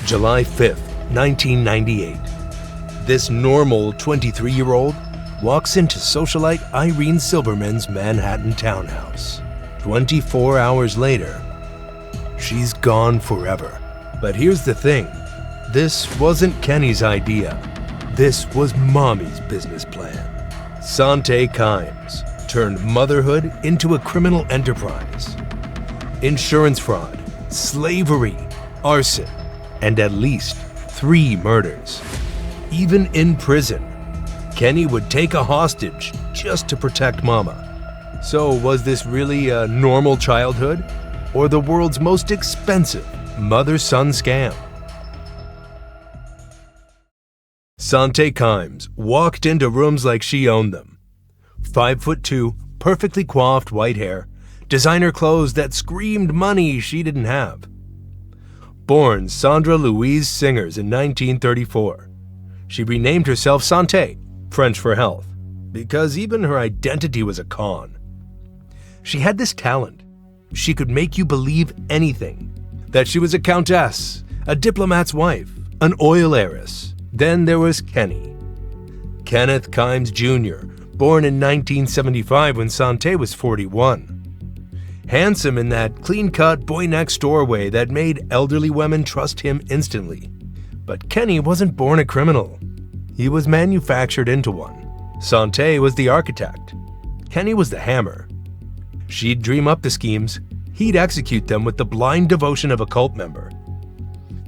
July 5th, 1998. This normal 23-year-old walks into socialite Irene Silverman's Manhattan townhouse. 24 hours later, she's gone forever. But here's the thing. This wasn't Kenny's idea. This was Mommy's business plan. Sante Kimes turned motherhood into a criminal enterprise. Insurance fraud, slavery, arson, and at least 3 murders. Even in prison, Kenny would take a hostage just to protect Mama. So was this really a normal childhood, or the world's most expensive mother-son scam? Sante Kimes walked into rooms like she owned them. 5'2", perfectly coiffed white hair, designer clothes that screamed money she didn't have. Born Sandra Louise Singers in 1934, she renamed herself Sante, French for health, because even her identity was a con. She had this talent. She could make you believe anything. That she was a countess, a diplomat's wife, an oil heiress. Then there was Kenny. Kenneth Kimes Jr., born in 1975 when Sante was 41. Handsome in that clean-cut, boy-next-door way that made elderly women trust him instantly. But Kenny wasn't born a criminal. He was manufactured into one. Sante was the architect. Kenny was the hammer. She'd dream up the schemes. He'd execute them with the blind devotion of a cult member.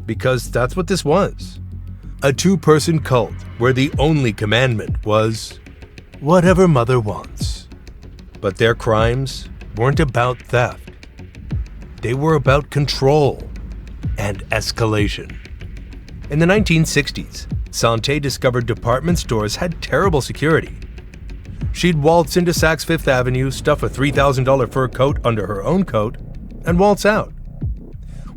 Because that's what this was. A 2-person cult where the only commandment was whatever mother wants. But their crimes weren't about theft. They were about control and escalation. In the 1960s, Sante discovered department stores had terrible security. She'd waltz into Saks Fifth Avenue, stuff a $3,000 fur coat under her own coat, and waltz out.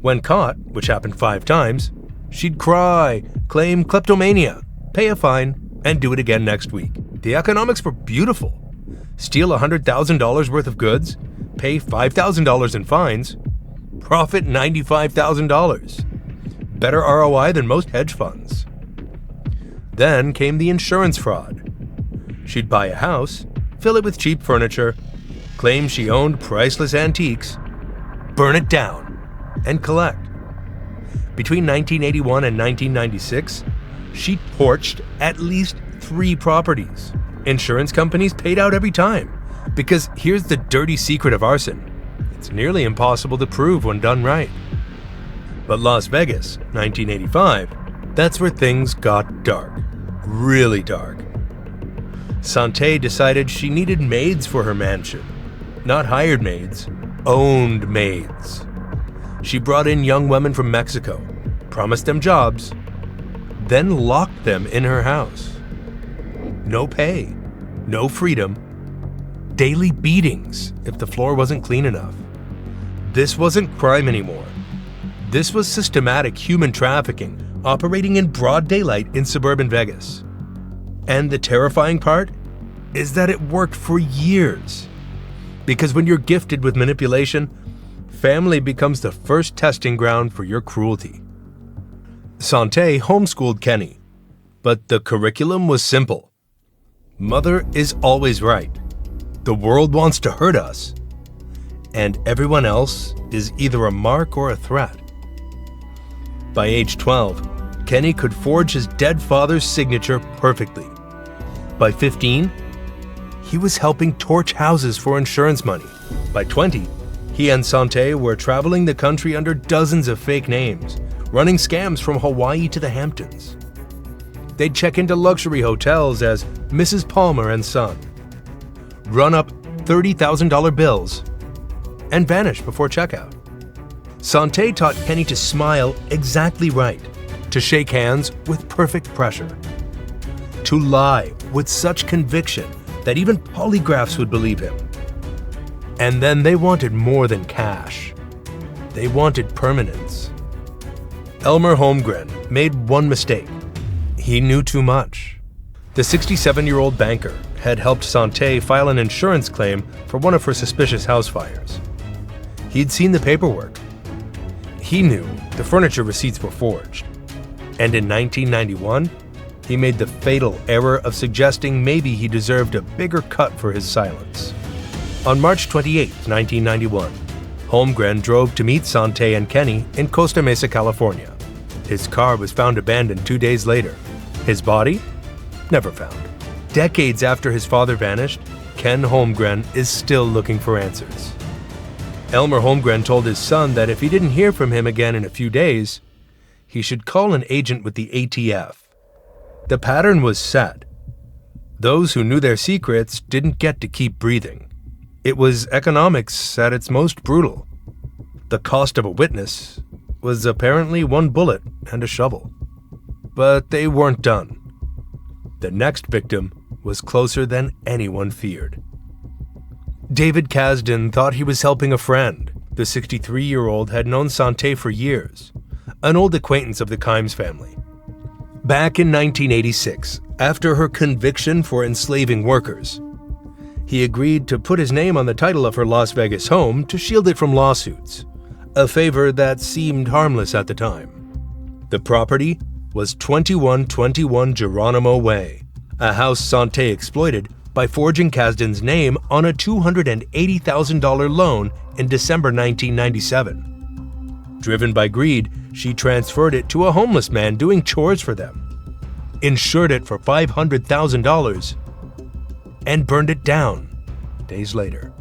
When caught, which happened 5 times, she'd cry, claim kleptomania, pay a fine, and do it again next week. The economics were beautiful. Steal $100,000 worth of goods, pay $5,000 in fines, profit $95,000. Better ROI than most hedge funds. Then came the insurance fraud. She'd buy a house, fill it with cheap furniture, claim she owned priceless antiques, burn it down, and collect. Between 1981 and 1996, she torched at least 3 properties. Insurance companies paid out every time, because here's the dirty secret of arson. It's nearly impossible to prove when done right. But Las Vegas, 1985, that's where things got dark. Really dark. Sante decided she needed maids for her mansion. Not hired maids, owned maids. She brought in young women from Mexico, promised them jobs, then locked them in her house. No pay, no freedom, daily beatings if the floor wasn't clean enough. This wasn't crime anymore. This was systematic human trafficking operating in broad daylight in suburban Vegas. And the terrifying part is that it worked for years. Because when you're gifted with manipulation, family becomes the first testing ground for your cruelty. Sante homeschooled Kenny, but the curriculum was simple. Mother is always right. The world wants to hurt us, and everyone else is either a mark or a threat. By age 12, Kenny could forge his dead father's signature perfectly. By 15, he was helping torch houses for insurance money. By 20, he and Sante were traveling the country under dozens of fake names, running scams from Hawaii to the Hamptons. They'd check into luxury hotels as Mrs. Palmer and Son, run up $30,000 bills, and vanish before checkout. Sante taught Kenny to smile exactly right, to shake hands with perfect pressure, to lie with such conviction that even polygraphs would believe him. And then they wanted more than cash. They wanted permanence. Elmer Holmgren made one mistake. He knew too much. The 67-year-old banker had helped Sante file an insurance claim for one of her suspicious house fires. He'd seen the paperwork. He knew the furniture receipts were forged. And in 1991, he made the fatal error of suggesting maybe he deserved a bigger cut for his silence. On March 28, 1991, Holmgren drove to meet Sante and Kenny in Costa Mesa, California. His car was found abandoned 2 days later. His body? Never found. Decades after his father vanished, Ken Holmgren is still looking for answers. Elmer Holmgren told his son that if he didn't hear from him again in a few days, he should call an agent with the ATF. The pattern was set. Those who knew their secrets didn't get to keep breathing. It was economics at its most brutal. The cost of a witness was apparently one bullet and a shovel. But they weren't done. The next victim was closer than anyone feared. David Kasdan thought he was helping a friend. The 63-year-old had known Sante for years, an old acquaintance of the Kimes family. Back in 1986, after her conviction for enslaving workers, he agreed to put his name on the title of her Las Vegas home to shield it from lawsuits, a favor that seemed harmless at the time. The property was 2121 Geronimo Way, a house Sante exploited by forging Kasdan's name on a $280,000 loan in December 1997. Driven by greed, she transferred it to a homeless man doing chores for them, insured it for $500,000, and burned it down days later.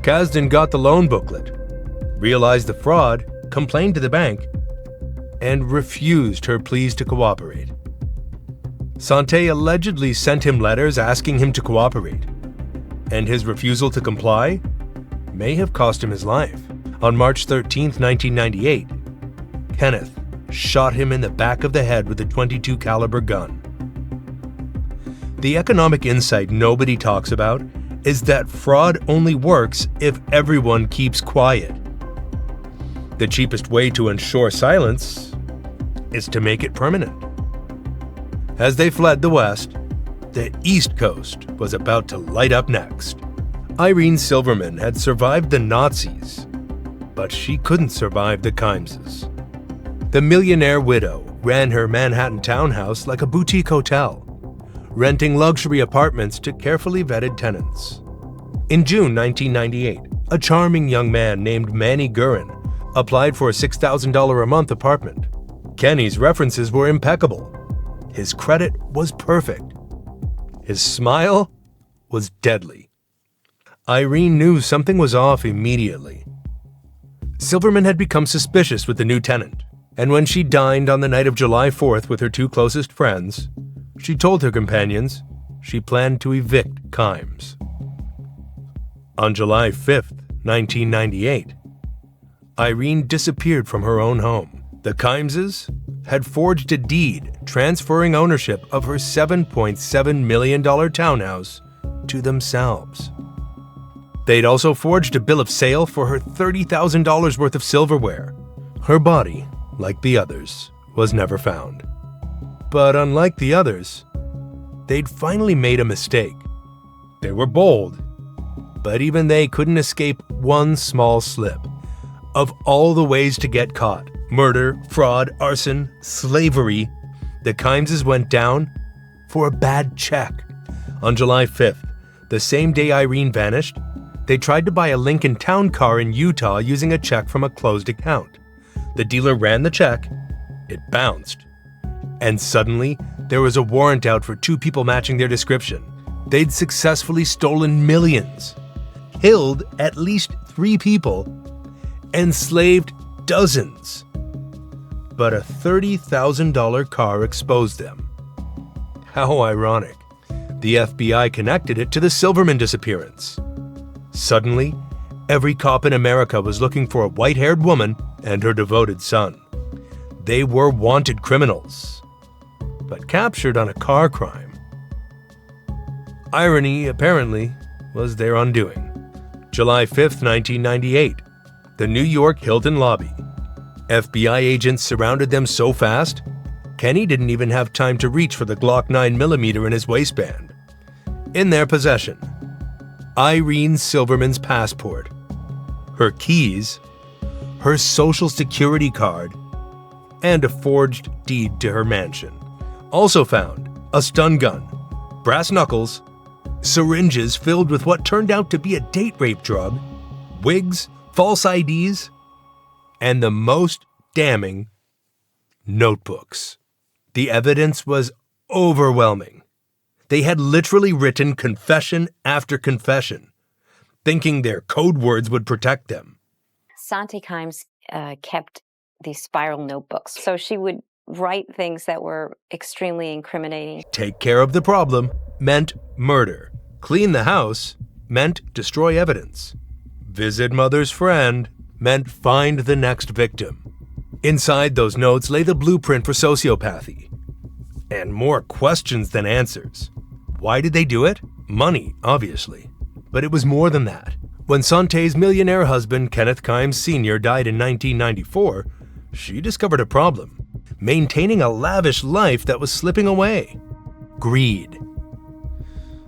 Kasdan got the loan booklet, realized the fraud, complained to the bank, and refused her pleas to cooperate. Sante allegedly sent him letters asking him to cooperate, and his refusal to comply may have cost him his life. On March 13, 1998, Kenneth shot him in the back of the head with a .22 caliber gun. The economic insight nobody talks about is that fraud only works if everyone keeps quiet. The cheapest way to ensure silence is to make it permanent. As they fled the West, the East Coast was about to light up next. Irene Silverman had survived the Nazis, but she couldn't survive the Kimeses. The millionaire widow ran her Manhattan townhouse like a boutique hotel, renting luxury apartments to carefully vetted tenants. In June 1998, a charming young man named Manny Gurin applied for a $6,000 a month apartment. Kenny's references were impeccable. His credit was perfect. His smile was deadly. Irene knew something was off immediately. Silverman had become suspicious with the new tenant, and when she dined on the night of July 4th with her two closest friends, she told her companions she planned to evict Kimes. On July 5th, 1998, Irene disappeared from her own home. The Kimeses had forged a deed transferring ownership of her $7.7 million townhouse to themselves. They'd also forged a bill of sale for her $30,000 worth of silverware. Her body, like the others, was never found. But unlike the others, they'd finally made a mistake. They were bold, but even they couldn't escape one small slip. Of all the ways to get caught, murder, fraud, arson, slavery, the Kimeses went down for a bad check. On July 5th, the same day Irene vanished, they tried to buy a Lincoln Town car in Utah using a check from a closed account. The dealer ran the check, it bounced, and suddenly there was a warrant out for two people matching their description. They'd successfully stolen millions, killed at least 3 people, enslaved dozens. But a $30,000 car exposed them. How ironic. The FBI connected it to the Silverman disappearance. Suddenly, every cop in America was looking for a white-haired woman and her devoted son. They were wanted criminals, but captured on a car crime. Irony, apparently, was their undoing. July 5th, 1998, the New York Hilton lobby. FBI agents surrounded them so fast, Kenny didn't even have time to reach for the Glock 9mm in his waistband. In their possession, Irene Silverman's passport, her keys, her social security card, and a forged deed to her mansion. Also found a stun gun, brass knuckles, syringes filled with what turned out to be a date rape drug, wigs, false IDs, and the most damning, notebooks. The evidence was overwhelming. They had literally written confession after confession, thinking their code words would protect them. Sante Kimes kept these spiral notebooks, so she would write things that were extremely incriminating. Take care of the problem meant murder. Clean the house meant destroy evidence. Visit mother's friend meant find the next victim. Inside those notes lay the blueprint for sociopathy. And more questions than answers. Why did they do it? Money, obviously. But it was more than that. When Sante's millionaire husband, Kenneth Kimes Sr., died in 1994, she discovered a problem. Maintaining a lavish life that was slipping away. Greed.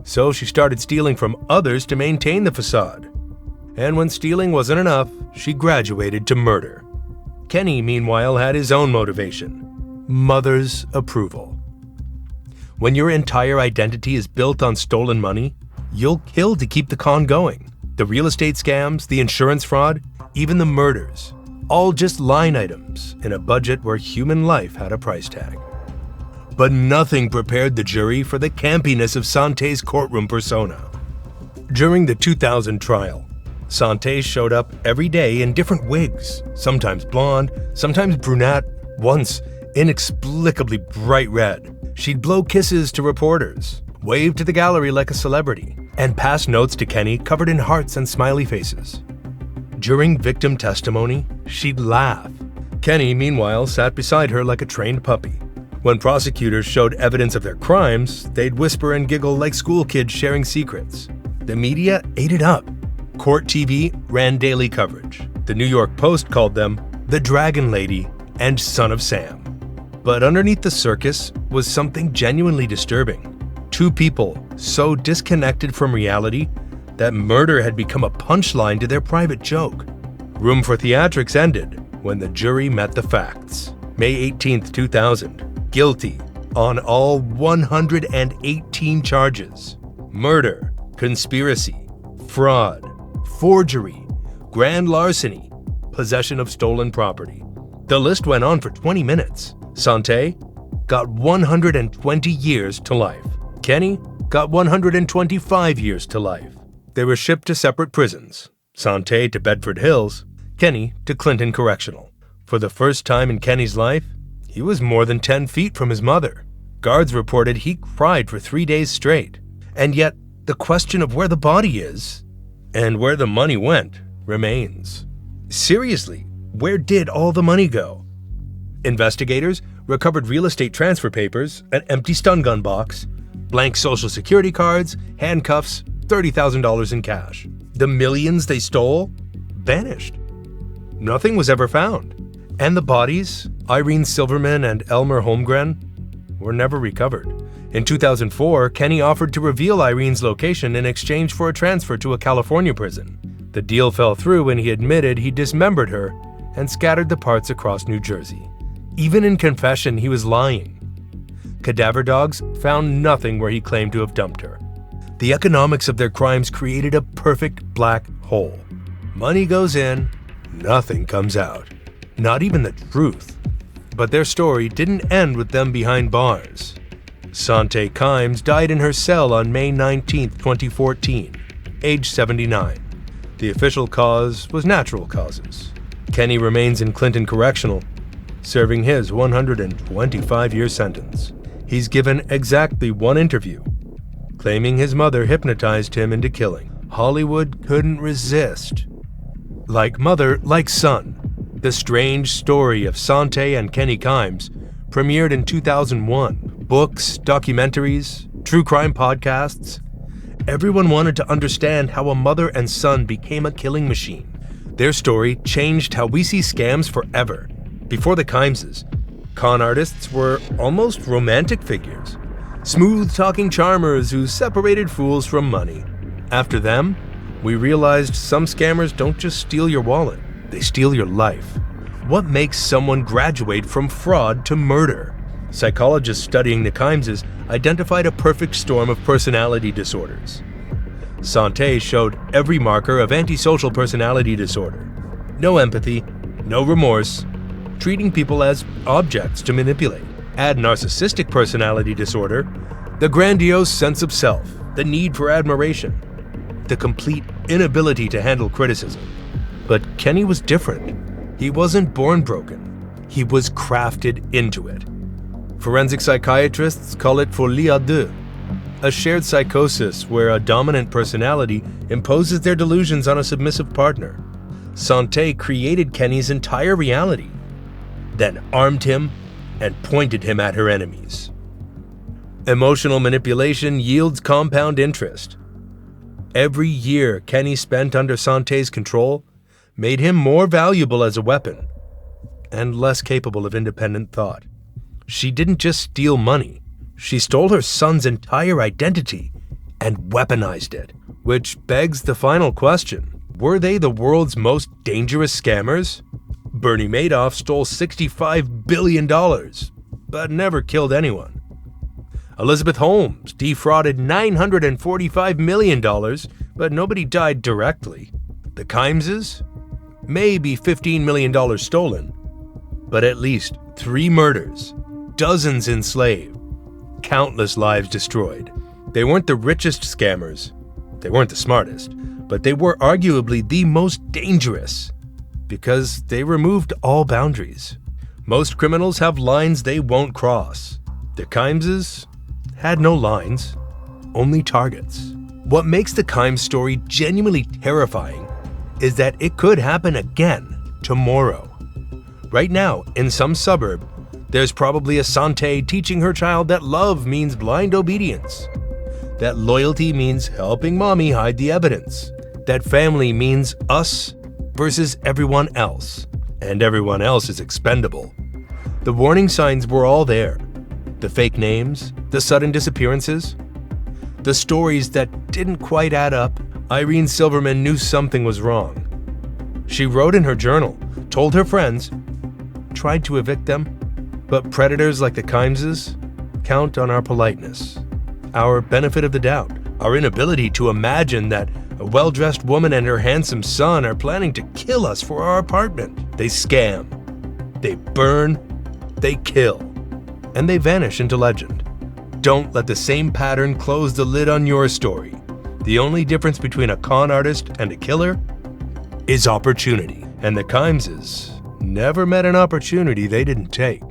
So she started stealing from others to maintain the facade. And when stealing wasn't enough, she graduated to murder. Kenny, meanwhile, had his own motivation. Mother's approval. When your entire identity is built on stolen money, you'll kill to keep the con going. The real estate scams, the insurance fraud, even the murders. All just line items in a budget where human life had a price tag. But nothing prepared the jury for the campiness of Sante's courtroom persona. During the 2000 trial, Sante showed up every day in different wigs, sometimes blonde, sometimes brunette, once inexplicably bright red. She'd blow kisses to reporters, wave to the gallery like a celebrity, and pass notes to Kenny covered in hearts and smiley faces. During victim testimony, she'd laugh. Kenny, meanwhile, sat beside her like a trained puppy. When prosecutors showed evidence of their crimes, they'd whisper and giggle like school kids sharing secrets. The media ate it up. Court TV ran daily coverage. The New York Post called them the Dragon Lady and Son of Sam. But underneath the circus was something genuinely disturbing. Two people so disconnected from reality that murder had become a punchline to their private joke. Room for theatrics ended when the jury met the facts. May 18, 2000. Guilty on all 118 charges. Murder, conspiracy, fraud, forgery, grand larceny, possession of stolen property. The list went on for 20 minutes. Sante got 120 years to life. Kenny got 125 years to life. They were shipped to separate prisons. Sante to Bedford Hills, Kenny to Clinton Correctional. For the first time in Kenny's life, he was more than 10 feet from his mother. Guards reported he cried for 3 days straight. And yet, the question of where the body is and where the money went remains. Seriously, where did all the money go? Investigators recovered real estate transfer papers, an empty stun gun box, blank social security cards, handcuffs, $30,000 in cash. The millions they stole vanished. Nothing was ever found. And the bodies, Irene Silverman and Elmer Holmgren, were never recovered. In 2004, Kenny offered to reveal Irene's location in exchange for a transfer to a California prison. The deal fell through when he admitted he dismembered her and scattered the parts across New Jersey. Even in confession, he was lying. Cadaver dogs found nothing where he claimed to have dumped her. The economics of their crimes created a perfect black hole. Money goes in, nothing comes out. Not even the truth. But their story didn't end with them behind bars. Sante Kimes died in her cell on May 19, 2014, age 79. The official cause was natural causes. Kenny remains in Clinton Correctional, serving his 125-year sentence. He's given exactly one interview, claiming his mother hypnotized him into killing. Hollywood couldn't resist. Like mother, like son. The strange story of Sante and Kenny Kimes premiered in 2001. Books, documentaries, true crime podcasts. Everyone wanted to understand how a mother and son became a killing machine. Their story changed how we see scams forever. Before the Kimeses, con artists were almost romantic figures. Smooth-talking charmers who separated fools from money. After them, we realized some scammers don't just steal your wallet, they steal your life. What makes someone graduate from fraud to murder? Psychologists studying the Kimeses identified a perfect storm of personality disorders. Santé showed every marker of antisocial personality disorder. No empathy, no remorse, treating people as objects to manipulate. Add narcissistic personality disorder, the grandiose sense of self, the need for admiration, the complete inability to handle criticism. But Kenny was different. He wasn't born broken. He was crafted into it. Forensic psychiatrists call it folie à deux, a shared psychosis where a dominant personality imposes their delusions on a submissive partner. Santé created Kenny's entire reality, then armed him and pointed him at her enemies. Emotional manipulation yields compound interest. Every year Kenny spent under Santé's control made him more valuable as a weapon and less capable of independent thought. She didn't just steal money, she stole her son's entire identity and weaponized it. Which begs the final question: were they the world's most dangerous scammers? Bernie Madoff stole $65 billion, but never killed anyone. Elizabeth Holmes defrauded $945 million, but nobody died directly. The Kimeses? Maybe $15 million stolen, but at least 3 murders, dozens enslaved, countless lives destroyed. They weren't the richest scammers, they weren't the smartest, but they were arguably the most dangerous because they removed all boundaries. Most criminals have lines they won't cross. The Kimeses had no lines, only targets. What makes the Kimes story genuinely terrifying is that it could happen again tomorrow. Right now, in some suburb, there's probably a Santé teaching her child that love means blind obedience, that loyalty means helping mommy hide the evidence, that family means us versus everyone else, and everyone else is expendable. The warning signs were all there. The fake names, the sudden disappearances, the stories that didn't quite add up. Irene Silverman knew something was wrong. She wrote in her journal, told her friends, tried to evict them, but predators like the Kimeses count on our politeness, our benefit of the doubt, our inability to imagine that a well-dressed woman and her handsome son are planning to kill us for our apartment. They scam, they burn, they kill, and they vanish into legend. Don't let the same pattern close the lid on your story. The only difference between a con artist and a killer is opportunity, and the Kimeses never met an opportunity they didn't take.